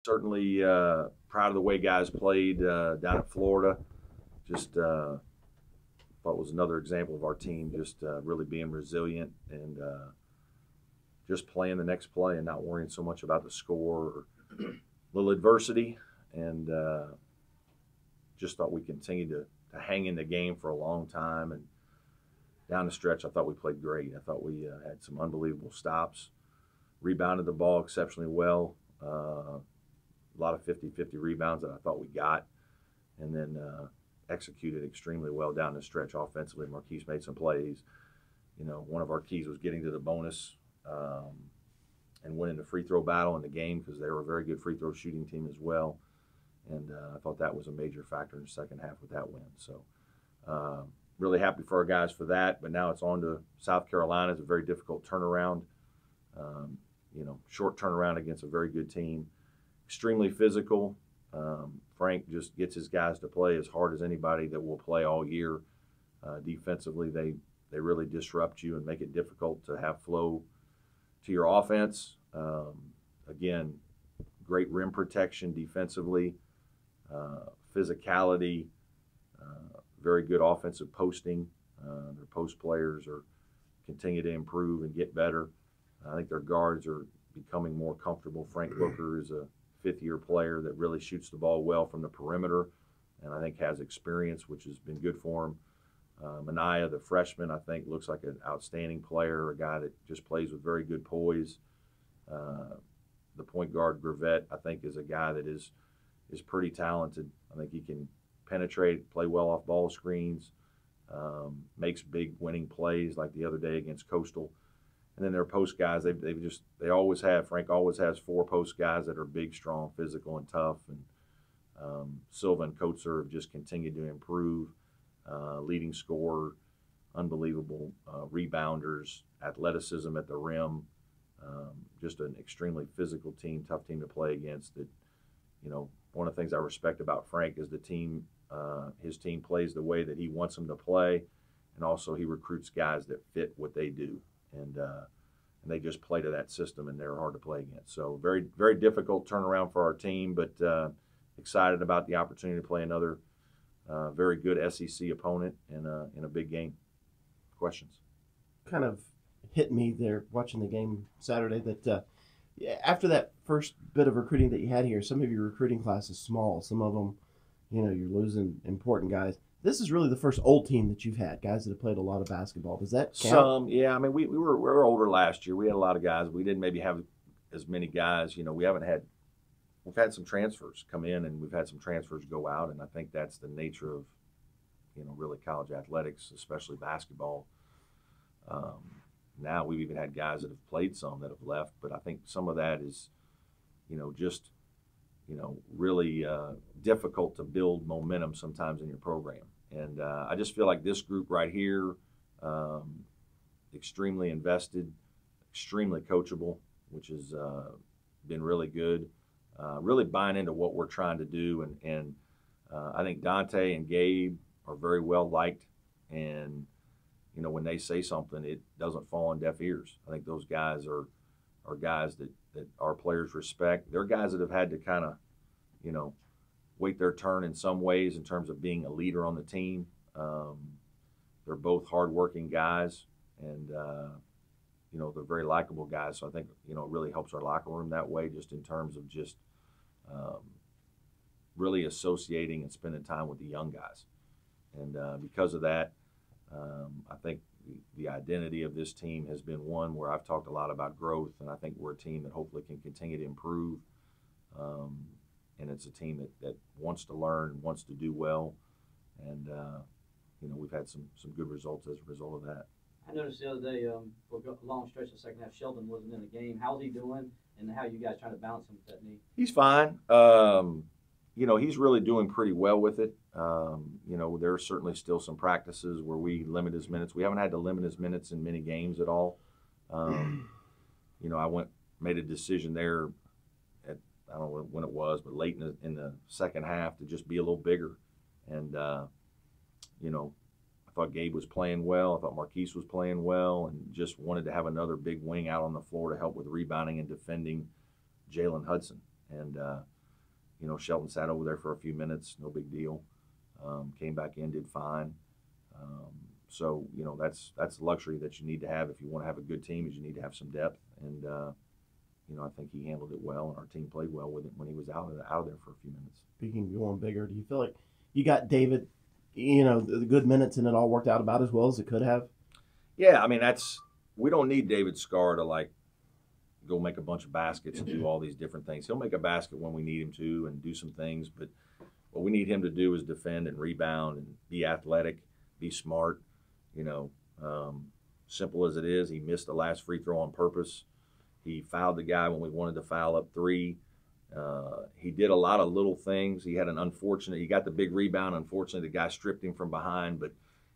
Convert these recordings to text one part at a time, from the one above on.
Certainly proud of the way guys played down at Florida. Just thought was another example of our team just really being resilient and just playing the next play and not worrying so much about the score or little adversity. And just thought we continued to hang in the game for a long time. And down the stretch, I thought we played great. I thought we had some unbelievable stops, rebounded the ball exceptionally well. A lot of 50-50 rebounds that I thought we got, and then executed extremely well down the stretch offensively. Marquise made some plays. One of our keys was getting to the bonus and winning the free throw battle in the game because they were a very good free throw shooting team as well. And I thought that was a major factor in the second half with that win. So really happy for our guys for that. But now it's on to South Carolina. It's a very difficult turnaround. Short turnaround against a very good team. Extremely physical. Frank just gets his guys to play as hard as anybody that will play all year. Defensively, they really disrupt you and make it difficult to have flow to your offense. Again, great rim protection defensively, physicality, very good offensive posting. Their post players continue to improve and get better. I think their guards are becoming more comfortable. Frank Booker is a fifth-year player that really shoots the ball well from the perimeter and I think has experience, which has been good for him. Mania, the freshman, I think looks like an outstanding player, a guy that just plays with very good poise. The point guard, Gravett, I think is a guy that is pretty talented. I think he can penetrate, play well off ball screens, makes big winning plays like the other day against Coastal. And then their post guys, they always have. Frank always has four post guys that are big, strong, physical, and tough. And Silva and Coates have just continued to improve. Leading scorer, unbelievable rebounders, athleticism at the rim. Just an extremely physical team, tough team to play against. That, one of the things I respect about Frank is his team plays the way that he wants them to play, and also he recruits guys that fit what they do. And they just play to that system, and they're hard to play against. So very, very difficult turnaround for our team, but excited about the opportunity to play another very good SEC opponent in a big game. Questions? Kind of hit me there watching the game Saturday that after that first bit of recruiting that you had here, some of your recruiting class is small. Some of them, you're losing important guys. This is really the first old team that you've had, guys that have played a lot of basketball. Does that count? Yeah. I mean, we were older last year. We had a lot of guys. We didn't maybe have as many guys. We've had some transfers come in, and we've had some transfers go out, and I think that's the nature of, really college athletics, especially basketball. Now we've even had guys that have played some that have left, but I think some of that is, just really difficult to build momentum sometimes in your program. And I just feel like this group right here, extremely invested, extremely coachable, which has been really good. Really buying into what we're trying to do. And I think Dante and Gabe are very well liked. And, when they say something, it doesn't fall on deaf ears. I think those guys are guys that our players respect. They're guys that have had to kind of, wait their turn in some ways in terms of being a leader on the team. They're both hardworking guys, and, they're very likable guys. So I think, it really helps our locker room that way, just in terms of just really associating and spending time with the young guys. And because of that, I think the identity of this team has been one where I've talked a lot about growth, and I think we're a team that hopefully can continue to improve. And it's a team that wants to learn, wants to do well, and we've had some good results as a result of that. I noticed the other day, for a long stretch of the second half, Sheldon wasn't in the game. How's he doing, and how are you guys trying to balance him with that knee? He's fine. He's really doing pretty well with it. There's certainly still some practices where we limit his minutes. We haven't had to limit his minutes in many games at all. I made a decision there at, I don't know when it was, but late in the second half to just be a little bigger. And, I thought Gabe was playing well. I thought Marquise was playing well, and just wanted to have another big wing out on the floor to help with rebounding and defending Jalen Hudson. And, Shelton sat over there for a few minutes, no big deal. Came back in, did fine. So, that's the luxury that you need to have if you want to have a good team, is you need to have some depth. And, I think he handled it well, and our team played well with it when he was out of there for a few minutes. Speaking of going bigger, do you feel like you got David, the good minutes and it all worked out about as well as it could have? Yeah, I mean, we don't need David Scarr to go make a bunch of baskets and do all these different things. He'll make a basket when we need him to and do some things, but what we need him to do is defend and rebound and be athletic, be smart. Simple as it is, he missed the last free throw on purpose. He fouled the guy when we wanted to foul up 3. He did a lot of little things. He got the big rebound. Unfortunately, the guy stripped him from behind, but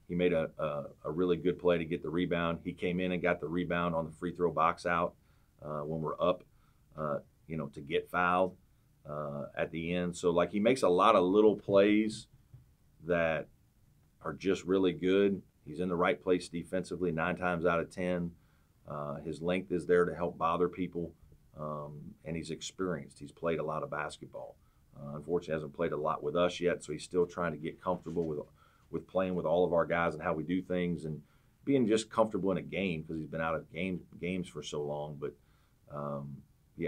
he made a really good play to get the rebound. He came in and got the rebound on the free throw box out when we're up, to get fouled at the end. So, he makes a lot of little plays that are just really good. He's in the right place defensively 9 times out of 10. His length is there to help bother people, and he's experienced. He's played a lot of basketball. Unfortunately, hasn't played a lot with us yet, so he's still trying to get comfortable with playing with all of our guys and how we do things and being just comfortable in a game because he's been out of games for so long. But,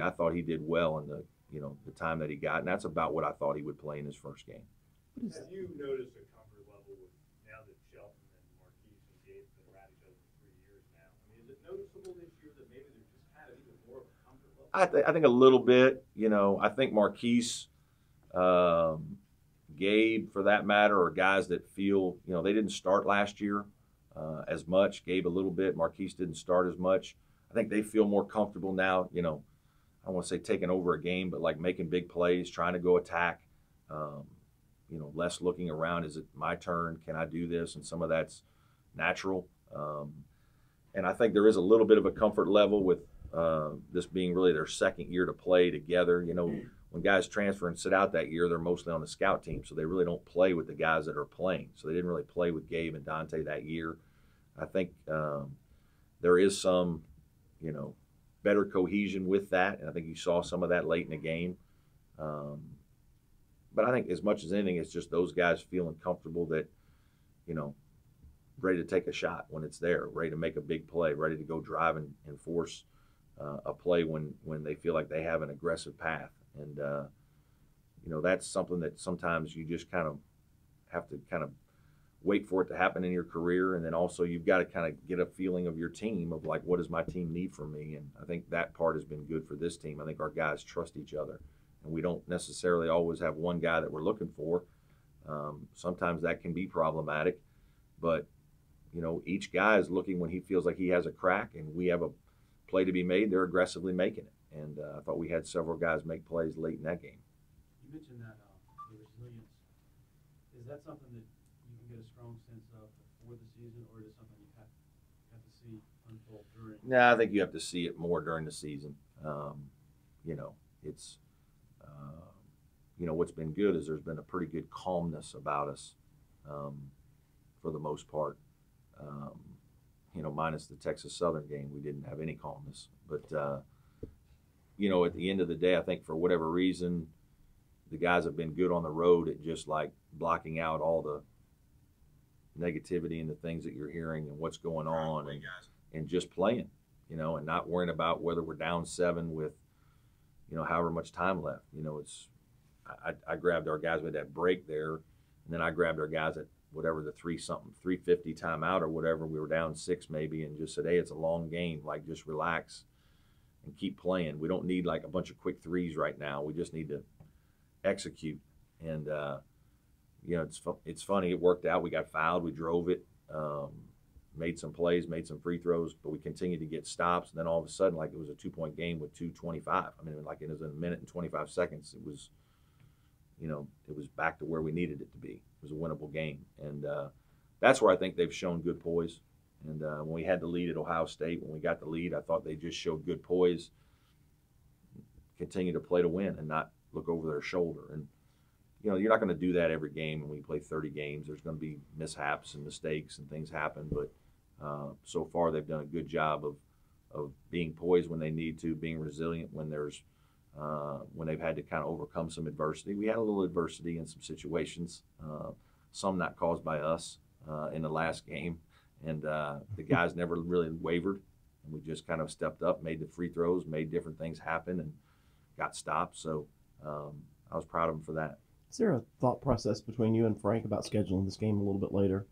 I thought he did well in the time that he got, and that's about what I thought he would play in his first game. Have you noticed a comfort level with now that Shelton and Marquise and Gabe have been around each other for 3 years now? I mean, is it noticeable this year that maybe there's just kind of even more of a comfort level? I think a little bit. I think Marquise, Gabe, for that matter, are guys that feel, they didn't start last year as much. Gabe a little bit. Marquise didn't start as much. I think they feel more comfortable now, I don't want to say taking over a game, but making big plays, trying to go attack, less looking around. Is it my turn? Can I do this? And some of that's natural. And I think there is a little bit of a comfort level with this being really their second year to play together. When guys transfer and sit out that year, they're mostly on the scout team, so they really don't play with the guys that are playing. So they didn't really play with Gabe and Dante that year. I think there is some, better cohesion with that, and I think you saw some of that late in the game. But I think as much as anything, it's just those guys feeling comfortable that, ready to take a shot when it's there, ready to make a big play, ready to go drive and force a play when they feel like they have an aggressive path. And, that's something that sometimes you just kind of have to wait for it to happen in your career. And then also you've got to kind of get a feeling of your team of what does my team need from me? And I think that part has been good for this team. I think our guys trust each other, and we don't necessarily always have one guy that we're looking for. Sometimes that can be problematic, but each guy is looking when he feels like he has a crack and we have a play to be made, they're aggressively making it. And I thought we had several guys make plays late in that game. You mentioned that the resilience. Is that something that you can get a strong sense of before the season, or is it something you have to see unfold during? No, I think you have to see it more during the season. It's what's been good is there's been a pretty good calmness about us for the most part. Minus the Texas Southern game, we didn't have any calmness. But, at the end of the day, I think for whatever reason, the guys have been good on the road at just blocking out all the negativity and the things that you're hearing and what's going on and just playing, and not worrying about whether we're down 7 with, however much time left. I grabbed our guys with that break there, and then I grabbed our guys at whatever the 350 timeout or whatever. We were down 6 maybe, and just said, hey, it's a long game. Just relax and keep playing. We don't need a bunch of quick threes right now. We just need to execute. And, it's funny. It worked out. We got fouled. We drove it, made some plays, made some free throws, but we continued to get stops. And then all of a sudden, it was a 2-point game with 2:25. I mean, it was a minute and 25 seconds. It was, it was back to where we needed it to be. It was a winnable game. And that's where I think they've shown good poise. And when we had the lead at Ohio State, when we got the lead, I thought they just showed good poise, continue to play to win and not look over their shoulder. And, you're not going to do that every game when we play 30 games. There's going to be mishaps and mistakes and things happen. But so far they've done a good job of being poised when they need to, being resilient when there's when they've had to kind of overcome some adversity. We had a little adversity in some situations, some not caused by us in the last game. And the guys never really wavered. And we just kind of stepped up, made the free throws, made different things happen, and got stopped. So I was proud of them for that. Is there a thought process between you and Frank about scheduling this game a little bit later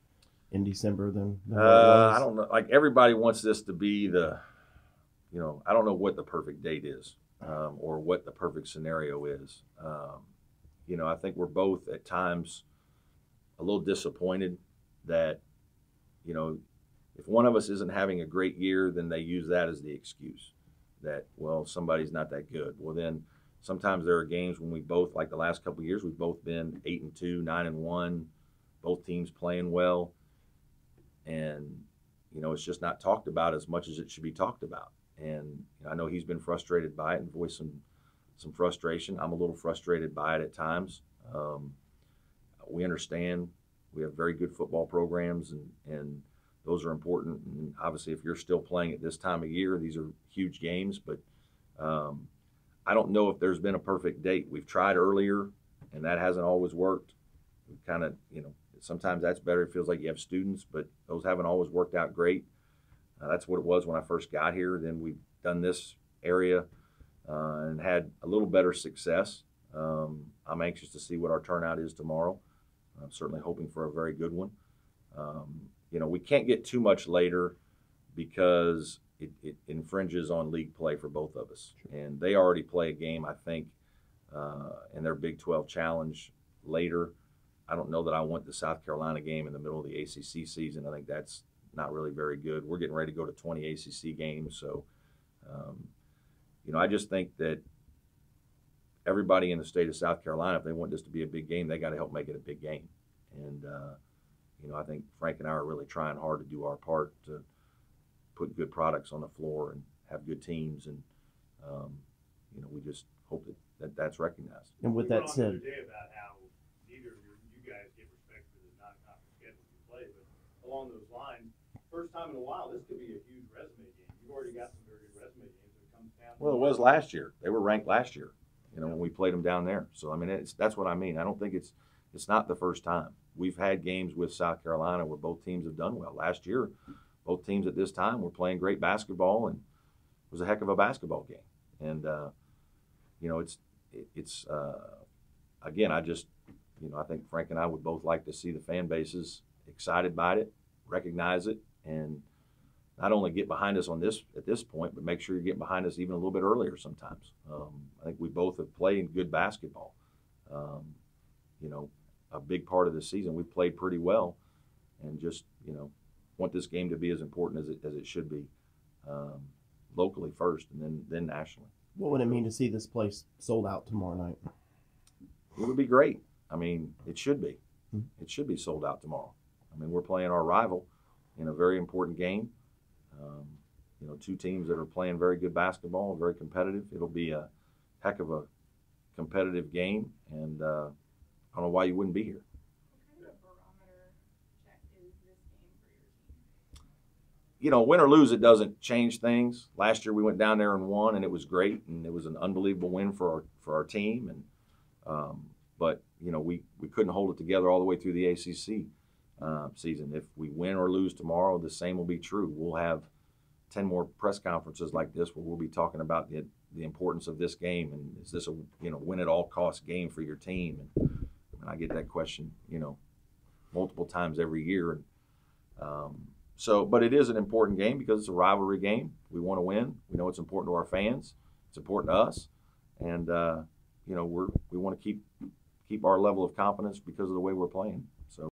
in December than what it was? I don't know. Like, everybody wants this to be I don't know what the perfect date is or what the perfect scenario is. I think we're both at times a little disappointed that, if one of us isn't having a great year, then they use that as the excuse that, well, somebody's not that good. Well, then sometimes there are games when we both, like the last couple of years, we've both been 8-2, 9-1, both teams playing well. And, it's just not talked about as much as it should be talked about. And I know he's been frustrated by it and voiced some frustration. I'm a little frustrated by it at times. We understand we have very good football programs, and those are important. And obviously, if you're still playing at this time of year, these are huge games. But I don't know if there's been a perfect date. We've tried earlier, and that hasn't always worked. We've kind of, sometimes that's better. It feels like you have students, but those haven't always worked out great. That's what it was when I first got here. Then we've done this area and had a little better success. I'm anxious to see what our turnout is tomorrow. I'm certainly hoping for a very good one. We can't get too much later because it infringes on league play for both of us. And they already play a game, I think, in their Big 12 Challenge later. I don't know that I want the South Carolina game in the middle of the ACC season. I think that's not really very good. We're getting ready to go to 20 ACC games. So, I just think that everybody in the state of South Carolina, if they want this to be a big game, they got to help make it a big game. And, I think Frank and I are really trying hard to do our part to put good products on the floor and have good teams. And, we just hope that that's recognized. And with that said, today about how neither of you guys give respect for the non-conference schedule you play, but along those lines, first time in a while, this could be a huge resume game. You've already got some very good resume games when it comes down. Well, it was last year. They were ranked last year, when we played them down there. So, that's what I mean. I don't think it's not the first time. We've had games with South Carolina where both teams have done well. Last year, both teams at this time were playing great basketball, and it was a heck of a basketball game. And, it's again, I think Frank and I would both like to see the fan bases excited by it, recognize it, and not only get behind us at this point, but make sure you get behind us even a little bit earlier sometimes. I think we both have played good basketball. A big part of the season we played pretty well, and just want this game to be as important as it should be, locally first, and then nationally. what would it mean to see this place sold out tomorrow night? It would be great. It should be. It should be sold out tomorrow. We're playing our rival in a very important game. Two teams that are playing very good basketball, very competitive. It'll be a heck of a competitive game, and I don't know why you wouldn't be here. What kind of a barometer check is this game for your team? Win or lose, it doesn't change things. Last year we went down there and won, and it was great, and it was an unbelievable win for our team. And but we couldn't hold it together all the way through the ACC season. If we win or lose tomorrow, the same will be true. We'll have 10 more press conferences like this where we'll be talking about the importance of this game, and is this a win at all costs game for your team? And I get that question multiple times every year. And but it is an important game because it's a rivalry game. We want to win. We know it's important to our fans. It's important to us, and we want to keep our level of confidence because of the way we're playing.